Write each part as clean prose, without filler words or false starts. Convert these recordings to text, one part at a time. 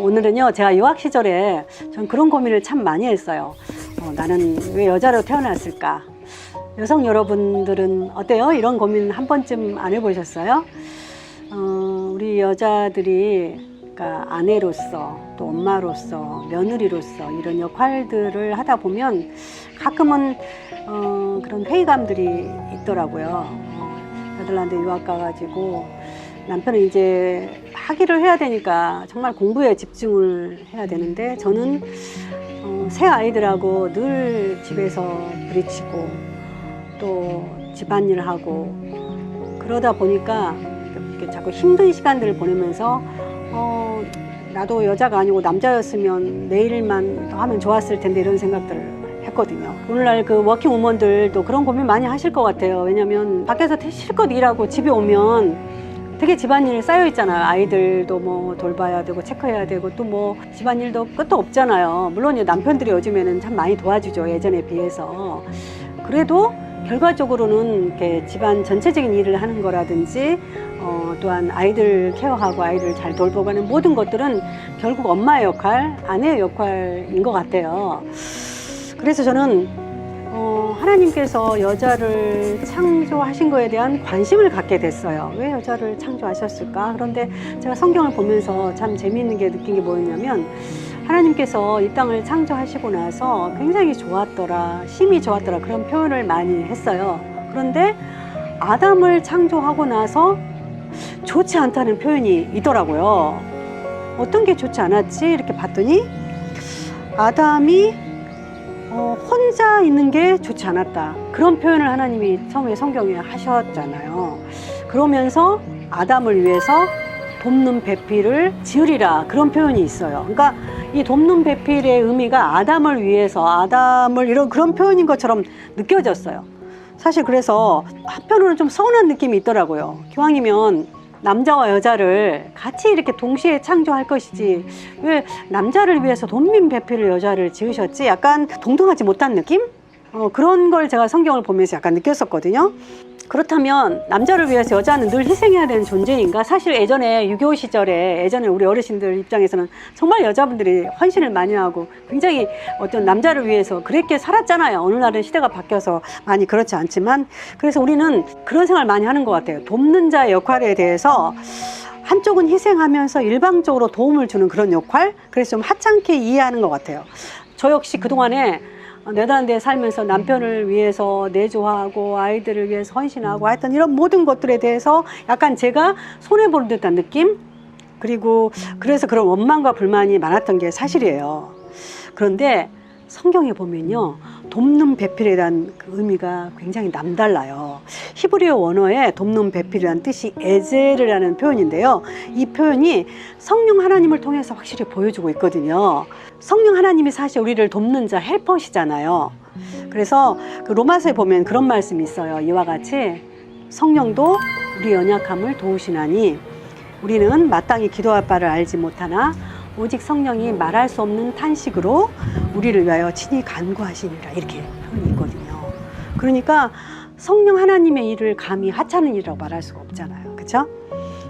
오늘은요, 제가 유학 시절에 전 그런 고민을 참 많이 했어요. 나는 왜 여자로 태어났을까? 여성 여러분들은 어때요? 이런 고민 한 번쯤 안 해보셨어요? 우리 여자들이 그러니까 아내로서 또 엄마로서 며느리로서 이런 역할들을 하다 보면 가끔은 그런 회의감들이 있더라고요. 네덜란드 유학 가가지고 남편은 이제 학위를 해야 되니까 정말 공부에 집중을 해야 되는데 저는 새 아이들하고 늘 집에서 부딪히고 또 집안일 하고 그러다 보니까 이렇게 자꾸 힘든 시간들을 보내면서 나도 여자가 아니고 남자였으면 내 일만 더 하면 좋았을 텐데 이런 생각들을 했거든요. 오늘날 그 워킹 우먼들도 그런 고민 많이 하실 것 같아요. 왜냐면 밖에서 실컷 일하고 집에 오면 되게 집안일 쌓여 있잖아요. 아이들도 뭐 돌봐야 되고 체크해야 되고 또 뭐 집안일도 끝도 없잖아요. 물론 남편들이 요즘에는 참 많이 도와주죠. 예전에 비해서. 그래도 결과적으로는 이렇게 집안 전체적인 일을 하는 거라든지 또한 아이들 케어하고 아이들 잘 돌보가는 모든 것들은 결국 엄마의 역할, 아내의 역할인 것 같아요. 그래서 저는 하나님께서 여자를 창조하신 거에 대한 관심을 갖게 됐어요. 왜 여자를 창조하셨을까? 그런데 제가 성경을 보면서 참 재미있는 게 느낀 게 뭐였냐면 하나님께서 이 땅을 창조하시고 나서 굉장히 좋았더라, 심히 좋았더라 그런 표현을 많이 했어요. 그런데 아담을 창조하고 나서 좋지 않다는 표현이 있더라고요. 어떤 게 좋지 않았지? 이렇게 봤더니 아담이 혼자 있는 게 좋지 않았다. 그런 표현을 하나님이 처음에 성경에 하셨잖아요. 그러면서 아담을 위해서 돕는 배필을 지으리라 그런 표현이 있어요. 그러니까 이 돕는 배필의 의미가 아담을 위해서 아담을 이런 그런 표현인 것처럼 느껴졌어요. 사실 그래서 한편으로는 좀 서운한 느낌이 있더라고요. 기왕이면 남자와 여자를 같이 이렇게 동시에 창조할 것이지 왜 남자를 위해서 돕는 배필을 여자를 지으셨지? 약간 동등하지 못한 느낌? 그런 걸 제가 성경을 보면서 약간 느꼈었거든요. 그렇다면 남자를 위해서 여자는 늘 희생해야 되는 존재인가? 사실 예전에 6.25 시절에 예전에 우리 어르신들 입장에서는 정말 여자분들이 헌신을 많이 하고 굉장히 어떤 남자를 위해서 그렇게 살았잖아요. 오늘날은 시대가 바뀌어서 많이 그렇지 않지만 그래서 우리는 그런 생각을 많이 하는 것 같아요. 돕는 자의 역할에 대해서 한쪽은 희생하면서 일방적으로 도움을 주는 그런 역할? 그래서 좀 하찮게 이해하는 것 같아요. 저 역시 그동안에 네덜란드에 살면서 남편을 위해서 내조하고 아이들을 위해서 헌신하고 하여튼 이런 모든 것들에 대해서 약간 제가 손해보는 듯한 느낌? 그리고 그래서 그런 원망과 불만이 많았던 게 사실이에요. 그런데 성경에 보면요, 돕는 배필에 대한 그 의미가 굉장히 남달라요. 히브리어 원어에 돕는 배필이라는 뜻이 에제르라는 표현인데요. 이 표현이 성령 하나님을 통해서 확실히 보여주고 있거든요. 성령 하나님이 사실 우리를 돕는 자 헬퍼시잖아요. 그래서 그 로마서에 보면 그런 말씀이 있어요. 이와 같이 성령도 우리 연약함을 도우시나니 우리는 마땅히 기도할 바를 알지 못하나 오직 성령이 말할 수 없는 탄식으로 우리를 위하여 친히 간구하시니라 이렇게 표현이 있거든요. 그러니까 성령 하나님의 일을 감히 하찮은 일이라고 말할 수가 없잖아요. 그렇죠?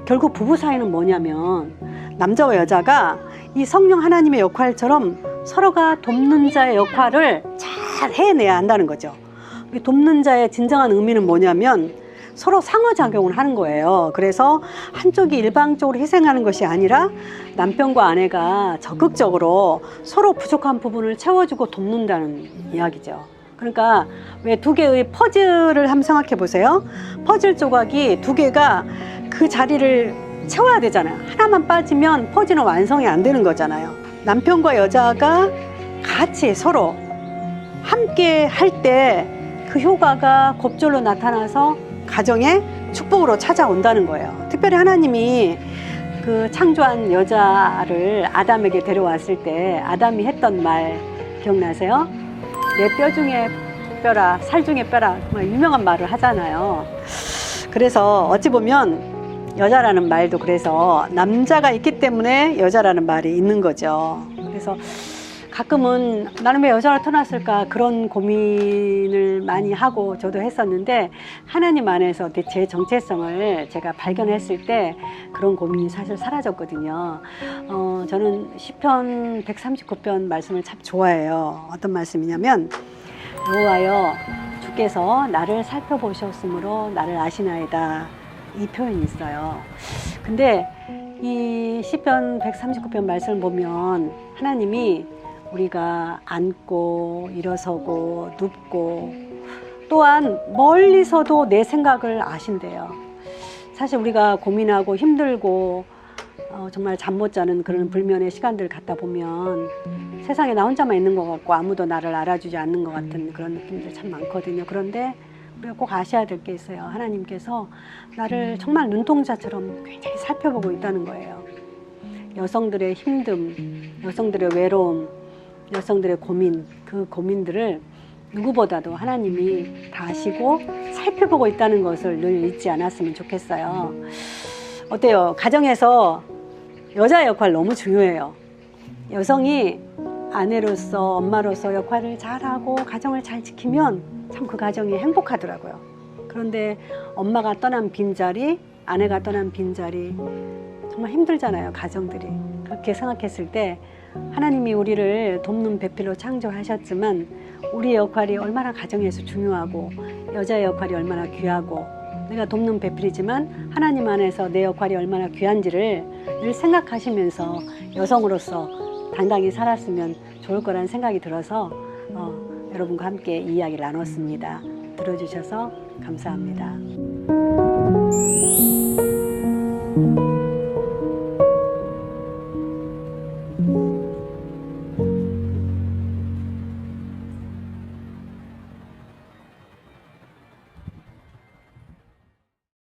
결국 부부 사이는 뭐냐면 남자와 여자가 이 성령 하나님의 역할처럼 서로가 돕는 자의 역할을 잘 해내야 한다는 거죠. 돕는 자의 진정한 의미는 뭐냐면 서로 상호작용을 하는 거예요. 그래서 한쪽이 일방적으로 희생하는 것이 아니라 남편과 아내가 적극적으로 서로 부족한 부분을 채워주고 돕는다는 이야기죠. 그러니까 왜 두 개의 퍼즐을 한번 생각해 보세요. 퍼즐 조각이 두 개가 그 자리를 채워야 되잖아요. 하나만 빠지면 퍼즐은 완성이 안 되는 거잖아요. 남편과 여자가 같이 서로 함께 할 때 그 효과가 곱절로 나타나서 가정의 축복으로 찾아온다는 거예요. 특별히 하나님이 그 창조한 여자를 아담에게 데려왔을 때 아담이 했던 말 기억나세요? 내 뼈 중에 뼈라, 살 중에 뼈라, 정말 유명한 말을 하잖아요. 그래서 어찌 보면 여자라는 말도 그래서 남자가 있기 때문에 여자라는 말이 있는 거죠. 그래서 가끔은 나는 왜 여자로 태어났을까 그런 고민을 많이 하고 저도 했었는데 하나님 안에서 제 정체성을 제가 발견했을 때 그런 고민이 사실 사라졌거든요. 저는 시편 139편 말씀을 참 좋아해요. 어떤 말씀이냐면 여호와여 주께서 나를 살펴보셨으므로 나를 아시나이다, 이 표현이 있어요. 근데 이 시편 139편 말씀을 보면 하나님이 우리가 앉고 일어서고 눕고 또한 멀리서도 내 생각을 아신대요. 사실 우리가 고민하고 힘들고 정말 잠 못 자는 그런 불면의 시간들 갖다 보면 세상에 나 혼자만 있는 것 같고 아무도 나를 알아주지 않는 것 같은 그런 느낌들 참 많거든요. 그런데 우리가 꼭 아셔야 될 게 있어요. 하나님께서 나를 정말 눈동자처럼 굉장히 살펴보고 있다는 거예요. 여성들의 힘듦, 여성들의 외로움, 여성들의 고민, 그 고민들을 누구보다도 하나님이 다 아시고 살펴보고 있다는 것을 늘 잊지 않았으면 좋겠어요. 어때요? 가정에서 여자 역할 너무 중요해요. 여성이 아내로서 엄마로서 역할을 잘하고 가정을 잘 지키면 참 그 가정이 행복하더라고요. 그런데 엄마가 떠난 빈자리, 아내가 떠난 빈자리 정말 힘들잖아요, 가정들이. 그렇게 생각했을 때 하나님이 우리를 돕는 배필로 창조하셨지만 우리의 역할이 얼마나 가정에서 중요하고 여자의 역할이 얼마나 귀하고 내가 돕는 배필이지만 하나님 안에서 내 역할이 얼마나 귀한지를 늘 생각하시면서 여성으로서 당당히 살았으면 좋을 거라는 생각이 들어서 여러분과 함께 이 이야기를 나눴습니다. 들어주셔서 감사합니다.